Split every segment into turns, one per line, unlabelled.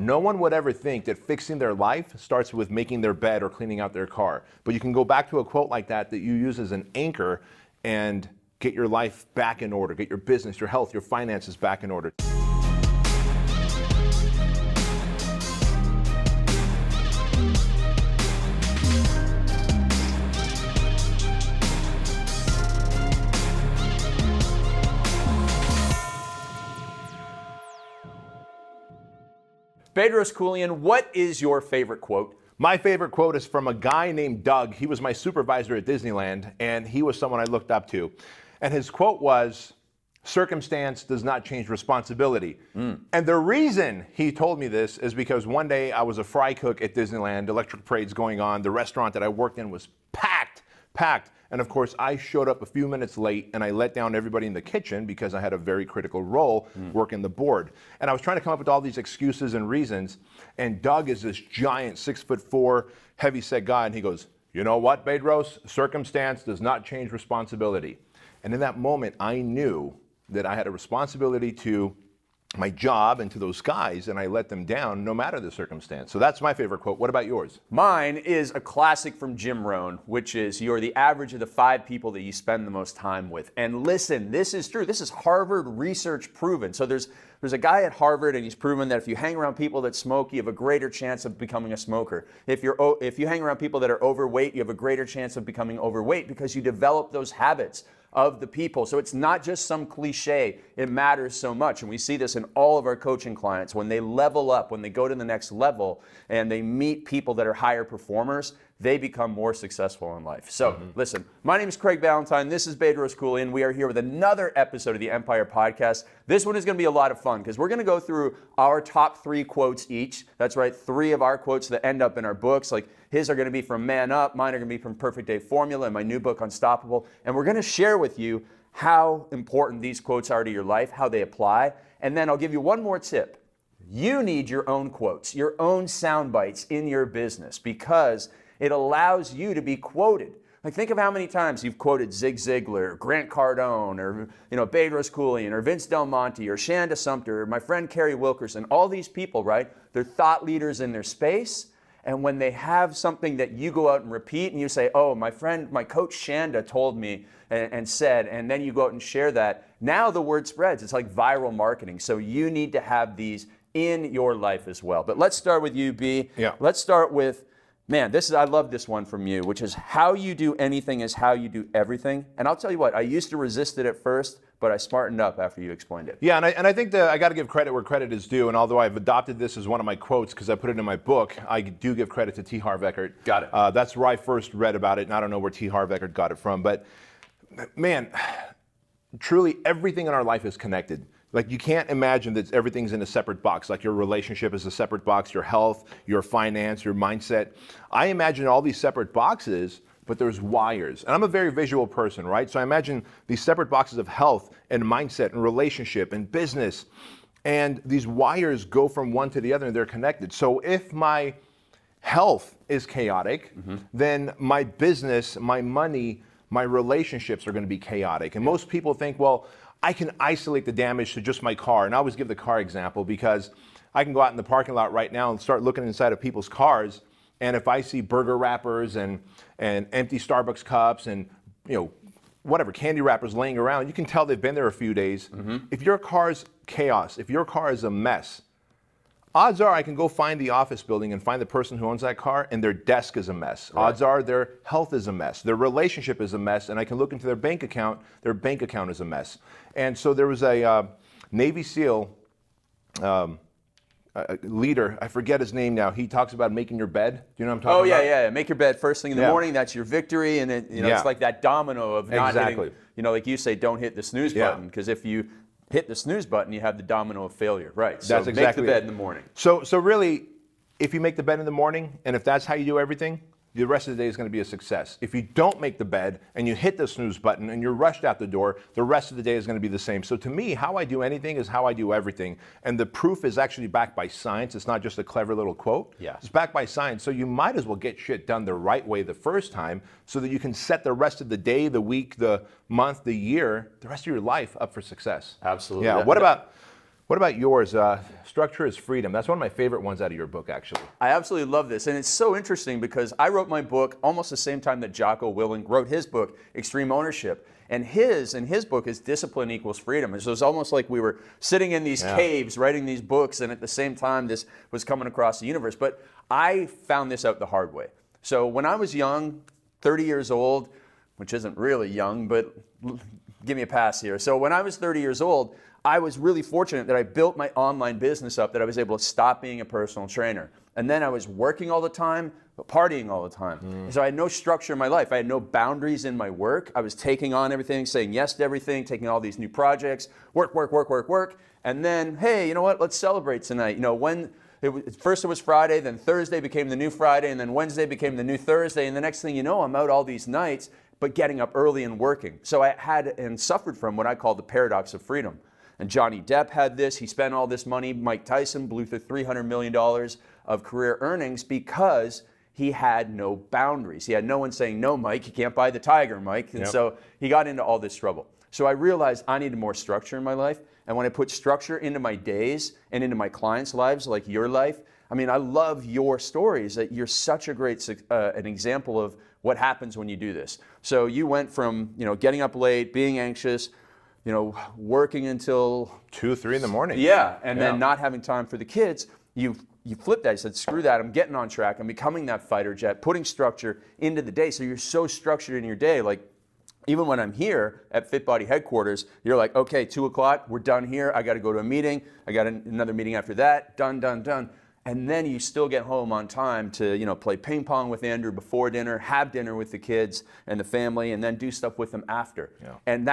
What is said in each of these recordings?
No one would ever think that fixing their life starts with making their bed or cleaning out their car. But you can go back to a quote like that you use as an anchor and get your life back in order, get your business, your health, your finances back in order.
Bedros Keuilian, what is your favorite quote?
My favorite quote is from a guy named Doug. He was my supervisor at Disneyland, and he was someone I looked up to. And his quote was, "Circumstance does not change responsibility." And the reason he told me this is because one day I was a fry cook at Disneyland, electric parades going on. The restaurant that I worked in was packed. And of course, I showed up a few minutes late and I let down everybody in the kitchen because I had a very critical role working the board. And I was trying to come up with all these excuses and reasons. And Doug is this giant 6'4", heavy-set guy. And he goes, "You know what, Bedros? Circumstance does not change responsibility." And in that moment, I knew that I had a responsibility to my job and to those guys, and I let them down no matter the circumstance. So that's my favorite quote. What about yours?
Mine is a classic from Jim Rohn, which is, "You're the average of the 5 people that you spend the most time with." And listen, this is true. This is Harvard research proven. So there's a guy at Harvard, and he's proven that if you hang around people that smoke, you have a greater chance of becoming a smoker. If you hang around people that are overweight, you have a greater chance of becoming overweight because you develop those habits of the people. So it's not just some cliche, it matters so much. And we see this in all of our coaching clients. When they level up, when they go to the next level and they meet people that are higher performers, they become more successful in life. So listen, my name is Craig Ballantyne. This is Bedros Keuilian. We are here with another episode of the Empire Podcast. This one is going to be a lot of fun because we're going to go through our top 3 quotes each. That's right, 3 of our quotes that end up in our books. Like his are going to be from Man Up, mine are going to be from Perfect Day Formula and my new book, Unstoppable. And we're going to share with you how important these quotes are to your life, how they apply. And then I'll give you one more tip. You need your own quotes, your own sound bites in your business because it allows you to be quoted. Like think of how many times you've quoted Zig Ziglar, Grant Cardone, or Bedros Keuilian, or Vince Del Monte, or Shanda Sumter, or my friend Kerry Wilkerson. All these people, right? They're thought leaders in their space. And when they have something that you go out and repeat and you say, "Oh, my coach Shanda told me and said," and then you go out and share that, now the word spreads. It's like viral marketing. So you need to have these in your life as well. But let's start with you, B.
Yeah.
Let's start with, I love this one from you, which is how you do anything is how you do everything. And I'll tell you what, I used to resist it at first, but I smartened up after you explained it.
Yeah, and I think that I got to give credit where credit is due. And although I've adopted this as one of my quotes because I put it in my book, I do give credit to T. Harv Eckert.
Got it.
That's where I first read about it, and I don't know where T. Harv Eckert got it from. But man, truly everything in our life is connected. Like you can't imagine that everything's in a separate box, like your relationship is a separate box, your health, your finance, your mindset. I imagine all these separate boxes, but there's wires. And I'm a very visual person, right? So I imagine these separate boxes of health and mindset and relationship and business. And these wires go from one to the other and they're connected. So if my health is chaotic, then my business, my money, my relationships are going to be chaotic. And most people think, well, I can isolate the damage to just my car. And I always give the car example because I can go out in the parking lot right now and start looking inside of people's cars. And if I see burger wrappers and empty Starbucks cups and whatever candy wrappers laying around, you can tell they've been there a few days. If your car's chaos, if your car is a mess, odds are I can go find the office building and find the person who owns that car and their desk is a mess. Right. Odds are their health is a mess. Their relationship is a mess, and I can look into their bank account is a mess. And so there was a Navy SEAL leader, I forget his name now. He talks about making your bed. Do you know what I'm talking about?
Yeah. Make your bed first thing in the morning. That's your victory. And it's like that domino of not hitting, like you say, don't hit the snooze button. Because if you hit the snooze button, you have the domino of failure. Right. So
that's exactly
make the bed in the morning.
So really, if you make the bed in the morning, and if that's how you do everything, the rest of the day is going to be a success. If you don't make the bed and you hit the snooze button and you're rushed out the door, the rest of the day is going to be the same. So to me, how I do anything is how I do everything. And the proof is actually backed by science. It's not just a clever little quote.
Yeah.
It's backed by science. So you might as well get shit done the right way the first time so that you can set the rest of the day, the week, the month, the year, the rest of your life up for success.
Absolutely.
Yeah. What What about yours? Structure is freedom. That's one of my favorite ones out of your book, actually.
I absolutely love this. And it's so interesting because I wrote my book almost the same time that Jocko Willink wrote his book, Extreme Ownership. And his book is Discipline Equals Freedom. And so it's almost like we were sitting in these caves writing these books, and at the same time this was coming across the universe. But I found this out the hard way. So when I was young, 30 years old, which isn't really young, but give me a pass here. So when I was 30 years old, I was really fortunate that I built my online business up, that I was able to stop being a personal trainer. And then I was working all the time, but partying all the time. So I had no structure in my life. I had no boundaries in my work. I was taking on everything, saying yes to everything, taking all these new projects, work. And then, hey, you know what? Let's celebrate tonight. You know, first it was Friday, then Thursday became the new Friday, and then Wednesday became the new Thursday. And the next thing you know, I'm out all these nights, but getting up early and working. So I had and suffered from what I call the paradox of freedom. And Johnny Depp had this. He spent all this money. Mike Tyson blew through $300 million of career earnings because he had no boundaries. He had no one saying, no, Mike, you can't buy the tiger, Mike. And so he got into all this trouble. So I realized I needed more structure in my life. And when I put structure into my days and into my clients' lives, like your life, I mean, I love your stories. That you're such a great an example of what happens when you do this. So you went from, you know, getting up late, being anxious, you know, working until
2, 3 in the morning.
Yeah, and then not having time for the kids. You flipped that. You said, screw that. I'm getting on track. I'm becoming that fighter jet, putting structure into the day. So you're so structured in your day. Like, even when I'm here at Fit Body headquarters, you're like, okay, 2 o'clock, we're done here. I got to go to a meeting. I got another meeting after that. Done. And then you still get home on time to, you know, play ping pong with Andrew before dinner, have dinner with the kids and the family, and then do stuff with them after. Yeah. And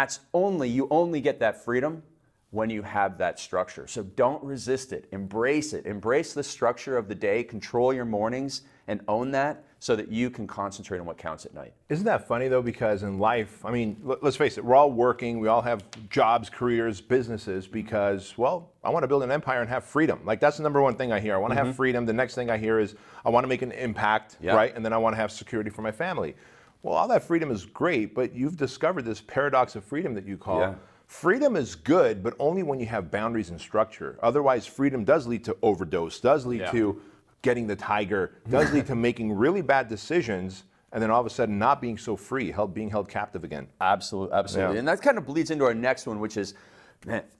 you only get that freedom when you have that structure. So don't resist it. Embrace it. Embrace the structure of the day. Control your mornings and own that so that you can concentrate on what counts at night.
Isn't that funny though? Because in life, I mean, let's face it, we're all working, we all have jobs, careers, businesses because, well, I want to build an empire and have freedom. Like that's the number one thing I hear. I want to have freedom. The next thing I hear is I want to make an impact, right? And then I want to have security for my family. Well, all that freedom is great, but you've discovered this paradox of freedom that you call. Freedom is good, but only when you have boundaries and structure. Otherwise, freedom does lead to overdose, does lead to getting the tiger, does lead to making really bad decisions, and then all of a sudden not being so free, being held captive again.
Absolutely. Yeah. And that kind of bleeds into our next one, which is,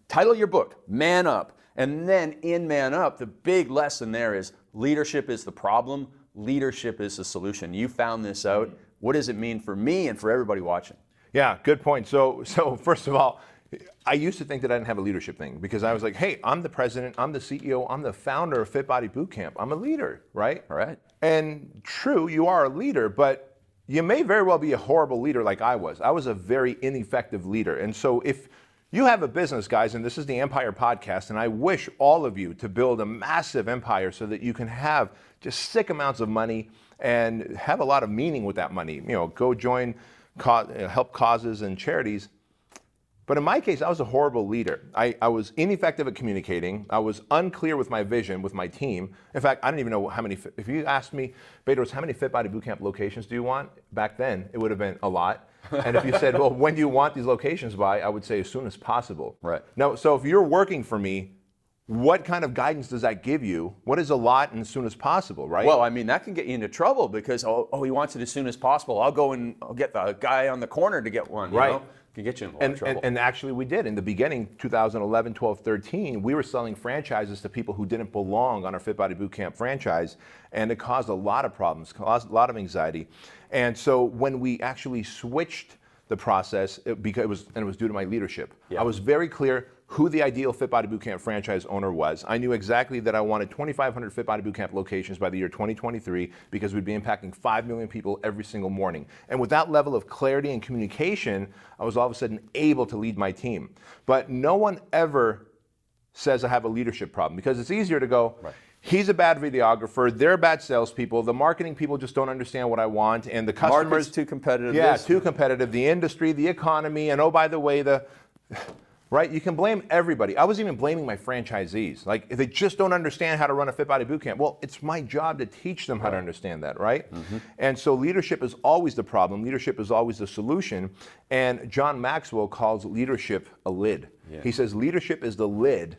title your book, Man Up. And then in Man Up, the big lesson there is leadership is the problem, leadership is the solution. You found this out. What does it mean for me and for everybody watching?
Yeah, good point. So first of all, I used to think that I didn't have a leadership thing because I was like, hey, I'm the president, I'm the CEO, I'm the founder of Fit Body Bootcamp. I'm a leader, right?
All right.
And true, you are a leader, but you may very well be a horrible leader like I was. I was a very ineffective leader. And so if you have a business, guys, and this is the Empire Podcast, and I wish all of you to build a massive empire so that you can have just sick amounts of money and have a lot of meaning with that money. You know, go join help causes and charities. But in my case, I was a horrible leader. I was ineffective at communicating. I was unclear with my vision, with my team. In fact, I didn't even know how many, if you asked me, Bedros, how many Fit Body Bootcamp locations do you want? Back then, it would have been a lot. And if you said, well, when do you want these locations by? I would say as soon as possible.
Right.
Now, so if you're working for me, what kind of guidance does that give you? What is a lot and as soon as possible, right?
Well, I mean, that can get you into trouble because, he wants it as soon as possible. I'll go and I'll get the guy on the corner to get one, you know? Can get you in a lot of trouble.
And actually we did. In the beginning, 2011, 12, 13, we were selling franchises to people who didn't belong on our Fit Body Bootcamp franchise, and it caused a lot of problems, caused a lot of anxiety. And so when we actually switched the process, it was due to my leadership. I was very clear who the ideal Fit Body Bootcamp franchise owner was. I knew exactly that I wanted 2,500 Fit Body Bootcamp locations by the year 2023 because we'd be impacting 5 million people every single morning. And with that level of clarity and communication, I was all of a sudden able to lead my team. But no one ever says I have a leadership problem because it's easier to go, he's a bad videographer, they're bad salespeople, the marketing people just don't understand what I want, and the customers—
Market's too competitive.
Yeah, too competitive. The industry, the economy, and oh, by the way, right? You can blame everybody. I was even blaming my franchisees. Like, if they just don't understand how to run a Fit Body Bootcamp. Well, it's my job to teach them how to understand that, right? And so leadership is always the problem. Leadership is always the solution. And John Maxwell calls leadership a lid. He says leadership is the lid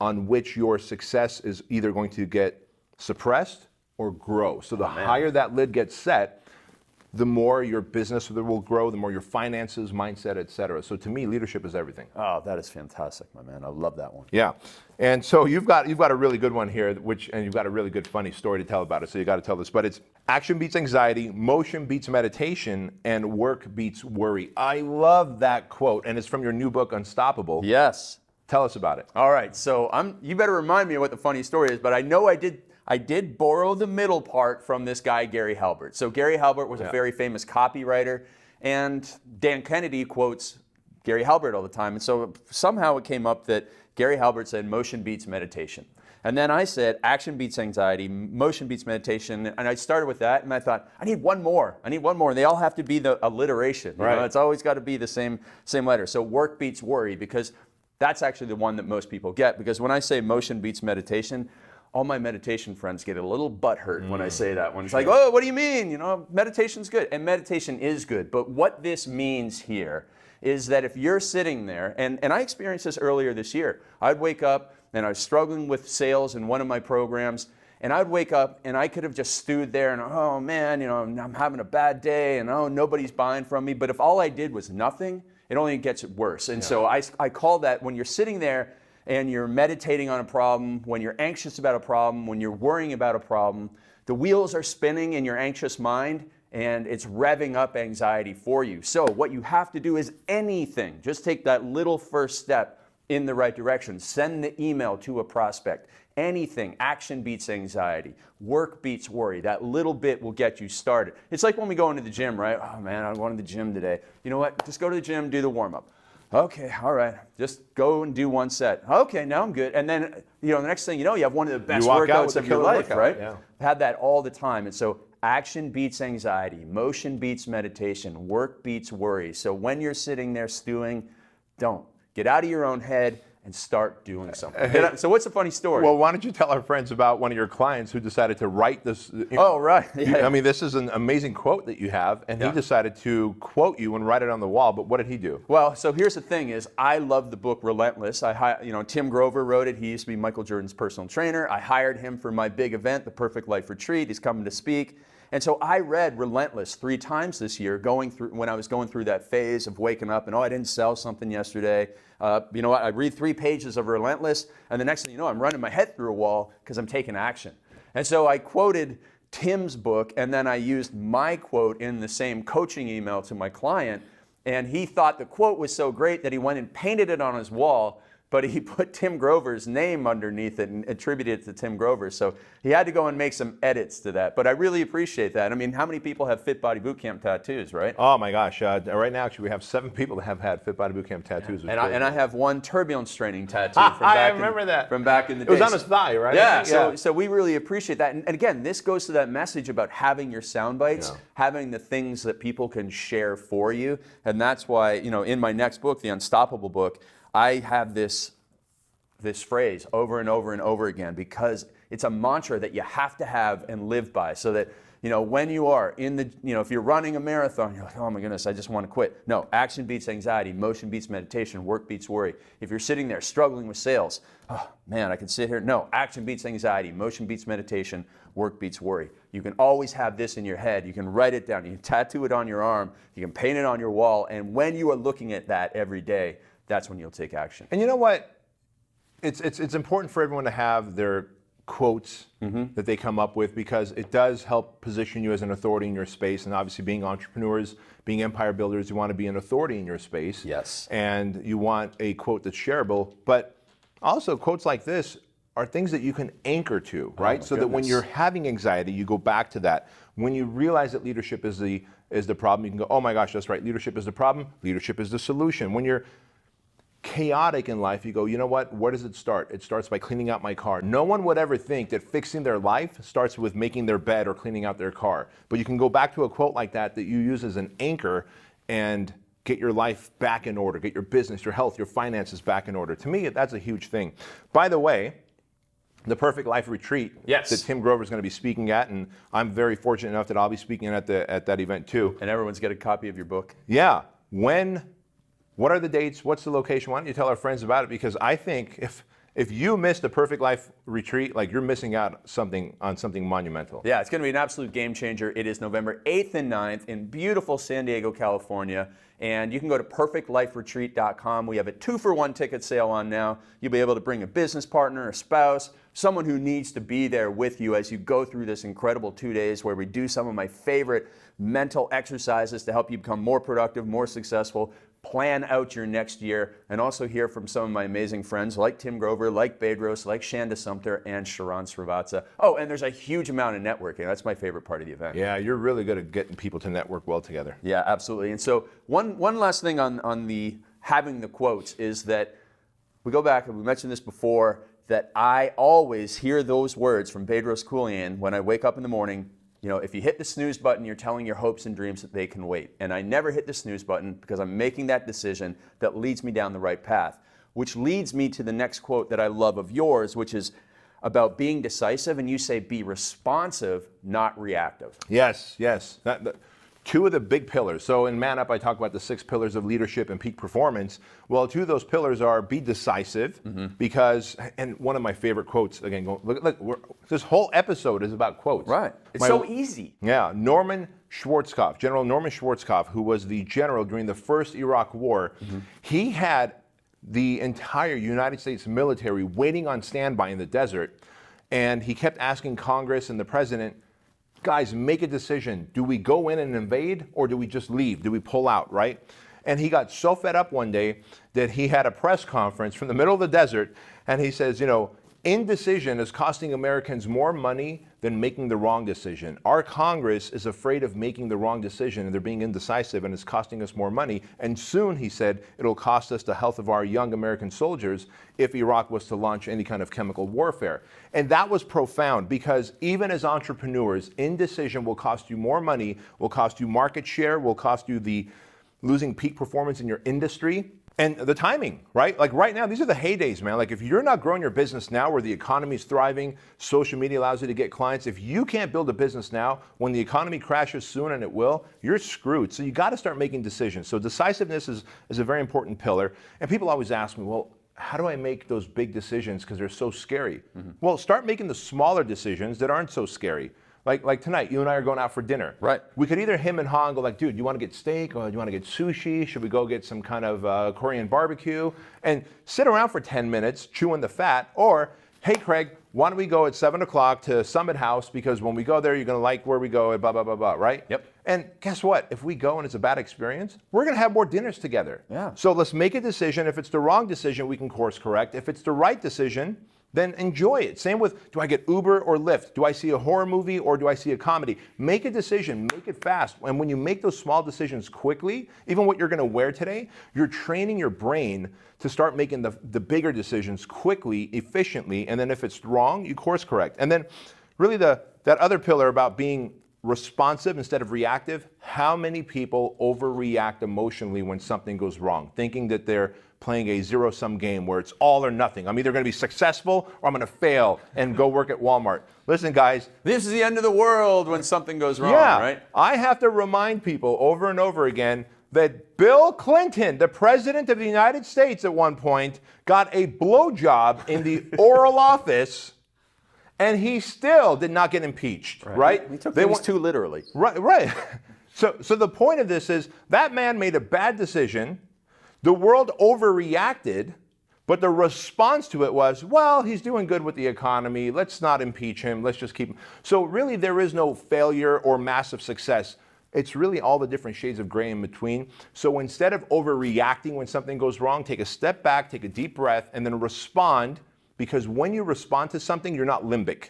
on which your success is either going to get suppressed or grow. So the higher that lid gets set, the more your business will grow, the more your finances, mindset, et cetera. So to me, leadership is everything.
Oh, that is fantastic, my man. I love that one.
Yeah. And so you've got a really good one here, and you've got a really good funny story to tell about it. So you got to tell this, but it's action beats anxiety, motion beats meditation, and work beats worry. I love that quote, and it's from your new book, Unstoppable.
Yes.
Tell us about it.
All right. So you better remind me of what the funny story is, but I know I did borrow the middle part from this guy, Gary Halbert. So Gary Halbert was a very famous copywriter, and Dan Kennedy quotes Gary Halbert all the time. And so somehow it came up that Gary Halbert said motion beats meditation. And then I said action beats anxiety, motion beats meditation. And I started with that, and I thought, I need one more. And they all have to be the alliteration. You know? It's always got to be the same letter. So work beats worry, because that's actually the one that most people get. Because when I say motion beats meditation, all my meditation friends get a little butthurt when I say that one. It's like, oh, what do you mean? You know, meditation's good. And meditation is good. But what this means here is that if you're sitting there, and I experienced this earlier this year. I'd wake up and I was struggling with sales in one of my programs, and I'd wake up and I could have just stewed there and, oh man, you know, I'm having a bad day, and oh, nobody's buying from me. But if all I did was nothing, it only gets worse. And so I call that, when you're sitting there and you're meditating on a problem, when you're anxious about a problem, when you're worrying about a problem, the wheels are spinning in your anxious mind, and it's revving up anxiety for you. So what you have to do is anything. Just take that little first step in the right direction. Send the email to a prospect. Anything. Action beats anxiety. Work beats worry. That little bit will get you started. It's like when we go into the gym, right? Oh man, I went to the gym today. You know what? Just go to the gym, do the warm-up. Okay, all right. Just go and do one set. Okay, now I'm good. And then, you know, the next thing you know, you have one of the best workouts of your life, right? Yeah. Had that all the time. And so action beats anxiety, motion beats meditation, work beats worry. So when you're sitting there stewing, don't. Get out of your own head and start doing something. So what's the funny story?
Well, why don't you tell our friends about one of your clients who decided to write this?
Oh, right. Yeah.
I mean, this is an amazing quote that you have, and he decided to quote you and write it on the wall. But what did he do?
Well, so here's the thing: is I love the book Relentless. Tim Grover wrote it. He used to be Michael Jordan's personal trainer. I hired him for my big event, the Perfect Life Retreat. He's coming to speak. And so I read Relentless 3 times this year, when I was going through that phase of waking up and, I didn't sell something yesterday. You know what? I read 3 pages of Relentless, and the next thing you know, I'm running my head through a wall because I'm taking action. And so I quoted Tim's book, and then I used my quote in the same coaching email to my client, and he thought the quote was so great that he went and painted it on his wall, but he put Tim Grover's name underneath it and attributed it to Tim Grover. So he had to go and make some edits to that. But I really appreciate that. I mean, how many people have Fit Body Bootcamp tattoos, right?
Oh my gosh. Right now, actually, we have 7 people that have had Fit Body Bootcamp tattoos.
And I have one turbulence training tattoo from back in the day.
It was on his thigh, right?
Yeah. So we really appreciate that. And again, this goes to that message about having your sound bites, having the things that people can share for you. And that's why, in my next book, the Unstoppable book, I have this phrase over and over and over again, because it's a mantra that you have to have and live by, so that, when you are in the, if you're running a marathon, you're like, oh my goodness, I just want to quit. No, action beats anxiety, motion beats meditation, work beats worry. If you're sitting there struggling with sales, oh man, I can sit here. No, action beats anxiety, motion beats meditation, work beats worry. You can always have this in your head. You can write it down. You can tattoo it on your arm. You can paint it on your wall. And when you are looking at that every day, that's when you'll take action.
And you know what? It's important for everyone to have their quotes that they come up with, because it does help position you as an authority in your space. And obviously, being entrepreneurs, being empire builders, you want to be an authority in your space.
Yes.
And you want a quote that's shareable. But also, quotes like this are things that you can anchor to, right? So that when you're having anxiety, you go back to that. When you realize that leadership is the problem, you can go, oh my gosh, that's right. Leadership is the problem. Leadership is the solution. When you're chaotic in life, you go, you know what? Where does it start? It starts by cleaning out my car. No one would ever think that fixing their life starts with making their bed or cleaning out their car. But you can go back to a quote like that you use as an anchor and get your life back in order, get your business, your health, your finances back in order. To me, that's a huge thing. By the way, the Perfect Life Retreat that Tim Grover is going to be speaking at, and I'm very fortunate enough that I'll be speaking at that event too.
And everyone's got a copy of your book.
Yeah. What are the dates? What's the location? Why don't you tell our friends about it? Because I think if you missed a Perfect Life retreat, like you're missing out on something monumental.
Yeah, it's going to be an absolute game changer. It is November 8th and 9th in beautiful San Diego, California. And you can go to perfectliferetreat.com. We have a 2-for-1 ticket sale on now. You'll be able to bring a business partner, a spouse, someone who needs to be there with you as you go through this incredible 2 days where we do some of my favorite mental exercises to help you become more productive, more successful, plan out your next year, and also hear from some of my amazing friends like Tim Grover, like Bedros, like Shanda Sumter, and Sharon Srivatsa. Oh, and there's a huge amount of networking. That's my favorite part of the event.
Yeah, you're really good at getting people to network well together.
Yeah, absolutely. And so one last thing on the having the quotes is that we go back, and we mentioned this before, that I always hear those words from Bedros Keuilian when I wake up in the morning. You know, if you hit the snooze button, you're telling your hopes and dreams that they can wait. And I never hit the snooze button because I'm making that decision that leads me down the right path. Which leads me to the next quote that I love of yours, which is about being decisive. And you say, be responsive, not reactive.
Yes. Two of the big pillars. So in Man Up, I talk about the 6 pillars of leadership and peak performance. Well, 2 of those pillars are be decisive, because, and one of my favorite quotes, again, look, this whole episode is about quotes.
Right. It's so easy.
Yeah. Norman Schwarzkopf, General Norman Schwarzkopf, who was the general during the first Iraq War, he had the entire United States military waiting on standby in the desert, and he kept asking Congress and the president, guys, make a decision. Do we go in and invade, or do we just leave? Do we pull out, right? And he got so fed up one day that he had a press conference from the middle of the desert, and he says, you know, indecision is costing Americans more money than making the wrong decision. Our Congress is afraid of making the wrong decision, and they're being indecisive, and it's costing us more money. And soon, he said, it'll cost us the health of our young American soldiers if Iraq was to launch any kind of chemical warfare. And that was profound, because even as entrepreneurs, indecision will cost you more money, will cost you market share, will cost you the losing peak performance in your industry. And the timing, right? Like right now, these are the heydays, man. Like if you're not growing your business now where the economy is thriving, social media allows you to get clients. If you can't build a business now, when the economy crashes soon, and it will, you're screwed. So you got to start making decisions. So decisiveness is a very important pillar. And people always ask me, well, how do I make those big decisions because they're so scary? Well, start making the smaller decisions that aren't so scary. Like tonight, you and I are going out for dinner.
Right.
We could either him and ha and go like, dude, you want to get steak, or do you want to get sushi? Should we go get some kind of Korean barbecue? And sit around for 10 minutes, chewing the fat. Or, hey, Craig, why don't we go at 7 o'clock to Summit House, because when we go there, you're going to like where we go, and blah, blah, blah, blah, right?
Yep.
And guess what? If we go and it's a bad experience, we're going to have more dinners together.
Yeah.
So let's make a decision. If it's the wrong decision, we can course correct. If it's the right decision, then enjoy it. Same with, do I get Uber or Lyft? Do I see a horror movie or do I see a comedy? Make a decision, make it fast. And when you make those small decisions quickly, even what you're gonna wear today, you're training your brain to start making the bigger decisions quickly, efficiently, and then if it's wrong, you course correct. And then really that other pillar about being responsive instead of reactive, how many people overreact emotionally when something goes wrong, thinking that they're playing a zero-sum game where it's all or nothing. I'm either going to be successful or I'm going to fail and go work at Walmart. Listen, guys.
This is the end of the world when something goes wrong, right?
I have to remind people over and over again that Bill Clinton, the President of the United States at one point, got a blowjob in the Oval Office, and he still did not get impeached, right?
He took things too literally.
Right. So the point of this is that man made a bad decision. The world overreacted, but the response to it was, well, he's doing good with the economy. Let's not impeach him. Let's just keep him. So really, there is no failure or massive success. It's really all the different shades of gray in between. So instead of overreacting when something goes wrong, take a step back, take a deep breath, and then respond. Because when you respond to something, you're not limbic.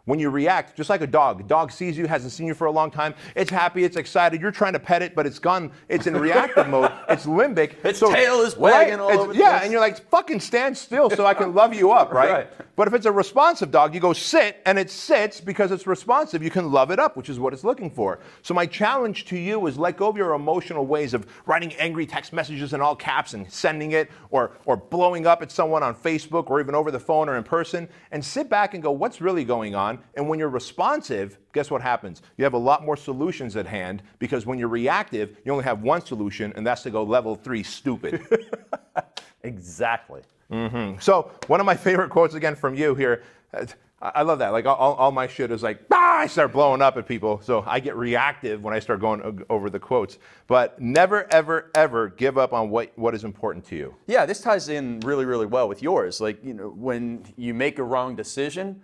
When you react, just like a dog sees you, hasn't seen you for a long time, it's happy, it's excited, you're trying to pet it, but it's gone, it's in reactive mode, it's limbic.
Its tail is wagging all over the place.
And you're like, fucking stand still so I can love you up, right? But if it's a responsive dog, you go sit, and it sits because it's responsive, you can love it up, which is what it's looking for. So my challenge to you is let go of your emotional ways of writing angry text messages in all caps and sending it, or blowing up at someone on Facebook, or even over the phone or in person, and sit back and go, what's really going on? And when you're responsive, guess what happens? You have a lot more solutions at hand, because when you're reactive, you only have one solution, and that's to go level 3 stupid.
Exactly.
So one of my favorite quotes again from you here, I love that. Like all my shit is like, I start blowing up at people. So I get reactive when I start going over the quotes. But never, ever, ever give up on what is important to you.
Yeah, this ties in really, really well with yours. Like, when you make a wrong decision,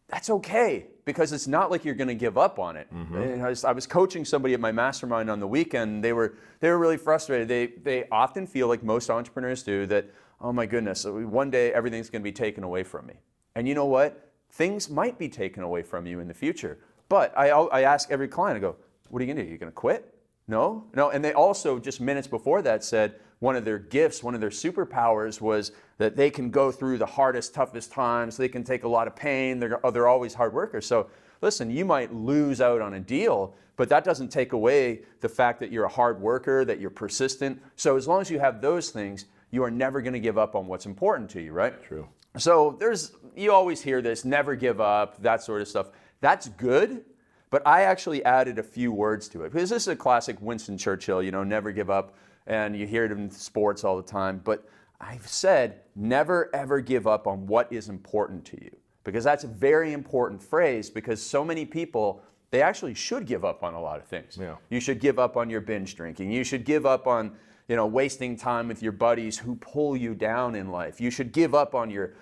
that's okay, because it's not like you're going to give up on it. And I was coaching somebody at my mastermind on the weekend. They were really frustrated. They often feel, like most entrepreneurs do, that, oh my goodness, one day everything's going to be taken away from me. And you know what? Things might be taken away from you in the future. But I ask every client, I go, what are you going to do? You're going to quit? No. And they also, just minutes before that, said one of their gifts, one of their superpowers was that they can go through the hardest, toughest times. They can take a lot of pain. They're always hard workers. So listen, you might lose out on a deal, but that doesn't take away the fact that you're a hard worker, that you're persistent. So as long as you have those things, you are never going to give up on what's important to you, right?
True.
So you always hear this, never give up, that sort of stuff. That's good, but I actually added a few words to it. Because this is a classic Winston Churchill, never give up, and you hear it in sports all the time. But I've said, never ever give up on what is important to you. Because that's a very important phrase, because so many people, they actually should give up on a lot of things.
Yeah.
You should give up on your binge drinking. You should give up on wasting time with your buddies who pull you down in life. You should give up on your,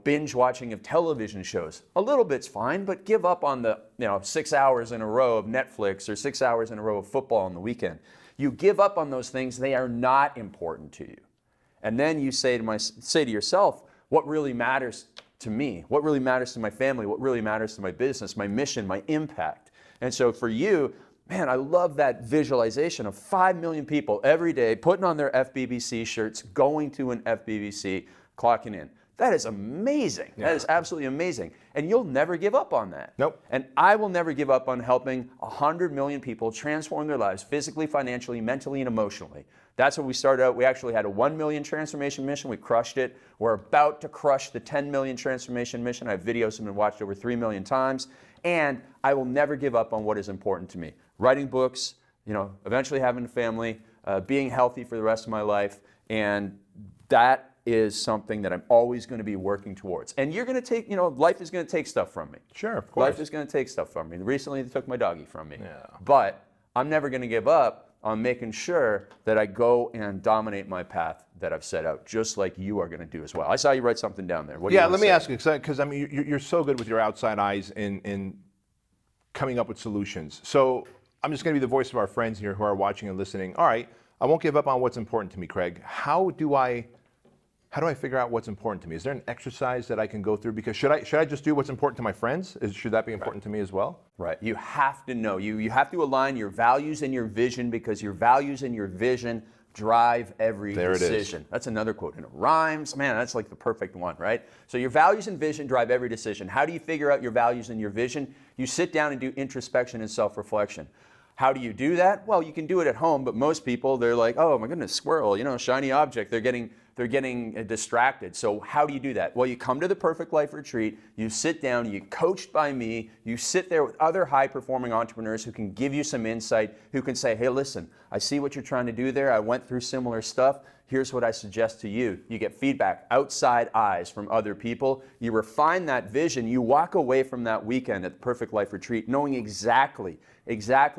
binge watching of television shows. A little bit's fine, but give up on the, 6 hours in a row of Netflix or 6 hours in a row of football on the weekend. You give up on those things, they are not important to you. And then you say to yourself, what really matters to me? What really matters to my family? What really matters to my business, my mission, my impact? And so for you, man, I love that visualization of 5 million people every day putting on their FBBC shirts, going to an FBBC, clocking in. That is amazing. Yeah. That is absolutely amazing. And you'll never give up on that.
Nope.
And I will never give up on helping 100 million people transform their lives physically, financially, mentally, and emotionally. That's what we started out. We actually had a 1 million transformation mission. We crushed it. We're about to crush the 10 million transformation mission. I have videos that have been watched over 3 million times. And I will never give up on what is important to me. Writing books, eventually having a family, being healthy for the rest of my life. And that is something that I'm always going to be working towards. And you're going to take, life is going to take stuff from me.
Sure, of course.
Life is going to take stuff from me. Recently, they took my doggy from me.
Yeah.
But I'm never going to give up on making sure that I go and dominate my path that I've set out, just like you are going to do as well. I saw you write something down there. What do you want to
let me
say?
ask you, because you're so good with your outside eyes in coming up with solutions. So I'm just going to be the voice of our friends here who are watching and listening. All right, I won't give up on what's important to me, Craig. How do I figure out what's important to me? Is there an exercise that I can go through? Because should I just do what's important to my friends? Should that be important to me as well?
Right. You have to know. You have to align your values and your vision, because your values and your vision drive every decision. That's another quote, and it rhymes. Man, that's like the perfect one, right? So your values and vision drive every decision. How do you figure out your values and your vision? You sit down and do introspection and self-reflection. How do you do that? Well, you can do it at home, but most people, they're like, oh my goodness, squirrel, shiny object. They're getting distracted. So how do you do that? Well, you come to the Perfect Life Retreat, you sit down, you coached by me, you sit there with other high-performing entrepreneurs who can give you some insight, who can say, hey, listen, I see what you're trying to do there. I went through similar stuff. Here's what I suggest to you. You get feedback, outside eyes from other people. You refine that vision. You walk away from that weekend at the Perfect Life Retreat knowing exactly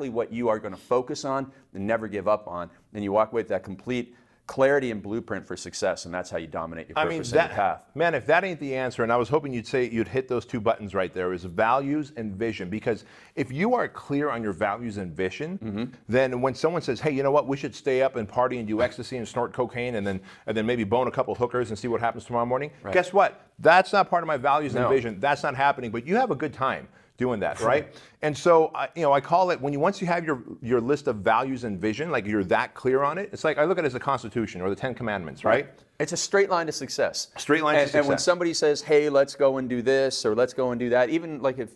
what you are going to focus on and never give up on. And you walk away with that complete clarity and blueprint for success, and that's how you dominate your purpose and your path.
Man, if that ain't the answer, and I was hoping you'd hit those two buttons right there, is values and vision. Because if you are clear on your values and vision, then when someone says, hey, you know what, we should stay up and party and do ecstasy and snort cocaine and then maybe bone a couple hookers and see what happens tomorrow morning, guess what? That's not part of my values and vision. That's not happening, but you have a good time doing that, right? And so, I call it, once you have your list of values and vision, like you're that clear on it, it's like I look at it as the Constitution or the 10 Commandments, right?
It's a straight line to success.
Straight line to success.
And when somebody says, hey, let's go and do this, or let's go and do that, even like if,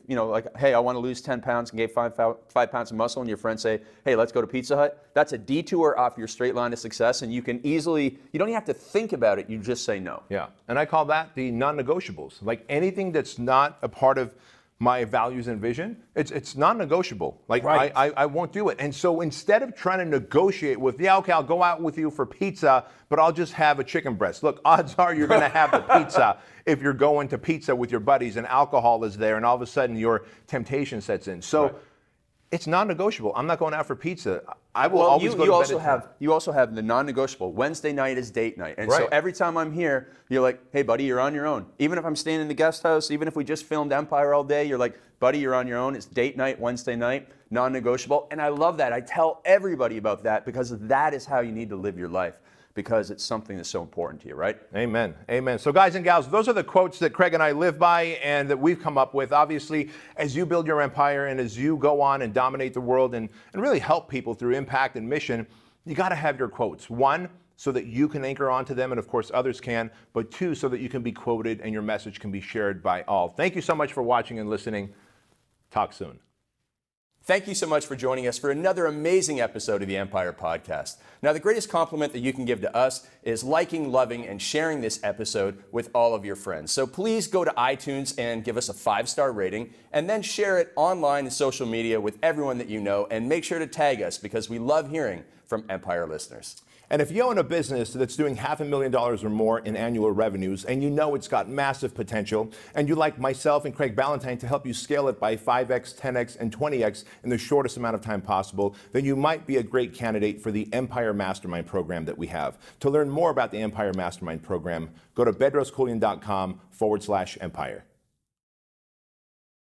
hey, I want to lose 10 pounds and gain 5 pounds of muscle, and your friends say, hey, let's go to Pizza Hut, that's a detour off your straight line to success, and you don't even have to think about it, you just say no.
Yeah, and I call that the non-negotiables. Like anything that's not a part of my values and vision, it's non-negotiable. Like
Right.
I won't do it. And so instead of trying to negotiate with, yeah, okay, I'll go out with you for pizza, but I'll just have a chicken breast. Look, odds are you're going to have the pizza if you're going to pizza with your buddies and alcohol is there and all of a sudden your temptation sets in. So it's non-negotiable. I'm not going out for pizza. I will always go to bed.
You also have the non-negotiable. Wednesday night is date night. And so
Right.
every time I'm here, you're like, hey, buddy, you're on your own. Even if I'm staying in the guest house, even if we just filmed Empire all day, you're like, buddy, you're on your own. It's date night, Wednesday night, non-negotiable. And I love that. I tell everybody about that because that is how you need to live your life, because it's something that's so important to you, right?
Amen. Amen. So guys and gals, those are the quotes that Craig and I live by and that we've come up with. Obviously, as you build your empire and as you go on and dominate the world and really help people through impact and mission, you got to have your quotes. One, so that you can anchor onto them and of course others can, but two, so that you can be quoted and your message can be shared by all. Thank you so much for watching and listening. Talk soon.
Thank you so much for joining us for another amazing episode of the Empire Podcast. Now, the greatest compliment that you can give to us is liking, loving, and sharing this episode with all of your friends. So please go to iTunes and give us a 5-star rating, and then share it online and social media with everyone that you know, and make sure to tag us because we love hearing from Empire listeners.
And if you own a business that's doing $500,000 or more in annual revenues, and you know it's got massive potential, and you'd like myself and Craig Ballantyne to help you scale it by 5x, 10x, and 20x in the shortest amount of time possible, then you might be a great candidate for the Empire Mastermind program that we have. To learn more about the Empire Mastermind program, go to bedroskeuilian.com/empire.